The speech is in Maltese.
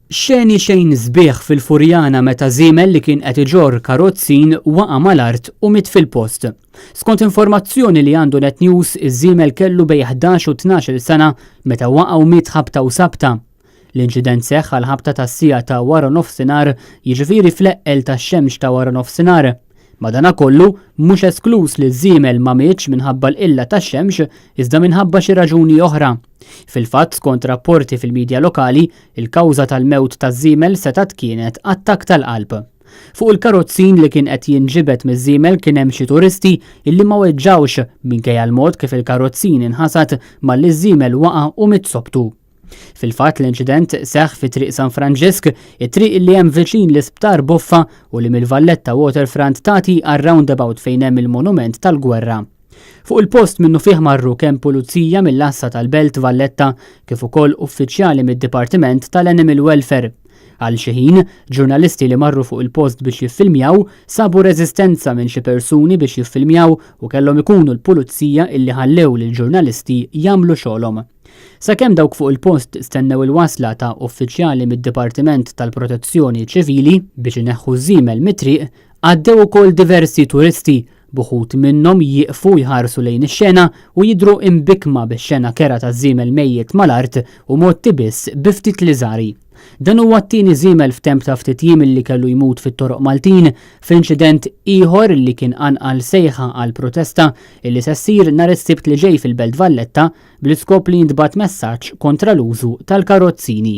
Xeni xejn sbieħ fil-Furjana meta żiemel li kien qed iġorr karozzin waqa' mal-art u mit fil-post. Skont informazzjoni li għandu Net News, iż-żiemel kellu bejn 11 u 12 sena meta waqgħu miet ħabta u sabta. L-inċident seħħ għal ħabta tas-sija ta' wara nofsinhar, jiġifieri fl-eqqel tax-xemx ta' wara nofsinhar. Madankollu mhux esklus li żiemel ma mietx minħabba l-qilla tax-xemx iżda minħabba xi raġuni oħra. Fil-fatt, skont rapporti fil-midja lokali, il-kawża tal-mewt taż-żiemel setgħet kienet attakk tal-qalb. Fuq il-karozzin li kien qed jinġibed miż-żiemel kien hemm xi turisti illi ma weġġawx minkejja l-mod kif il-karozzin inħasad malli ż-żiemel waqa' u mitsobtu. Fil-fatt l-inċident seħħ fi triq San Franġisk, it-triq li hemm viċin l-isptar Boffa u li mill-Valletta Waterfront tagħti għar-roundabout fejn hemm il-monument tal-gwerra. Fuq il-post minnu fih marru kemm pulizija mill-Assa tal-Belt Valletta kif ukoll uffiċjali mid-Dipartiment tal-Animal Welfare. Għal xi ħin, ġurnalisti li marru fuq il-post biex jiffilmjaw sabu reżistenza minn xi persuni biex jiffilmjaw u kellhom ikunu l-pulizija illi ħallew lill-ġurnalisti jagħmlu xogħolhom. Sakemm dawk fuq il-post stennew il-wasla ta' uffiċjali mid-Dipartiment tal-Protezzjoni Ċivili biex ineħħu żiemel mit-triq, għaddew ukoll diversi turisti, buħut minnhom jieqfu jħarsu lejn ix-xena u jidhru imbikma bix-xena kera ta' żiemel mejjed mal-art u motti biss bi ftit liżari. Dan huwa t-tieni żiemel f'temp ta' ftit jiem li kellu jmut fit-toroq Maltin f'inċident ieħor li kien anqal sejħa għal protesta illi se ssir nhar is-Sibt li ġej fil-Belt Valletta bl-iskop li jintbagħat messaġġ kontra l-użu tal-karozzini.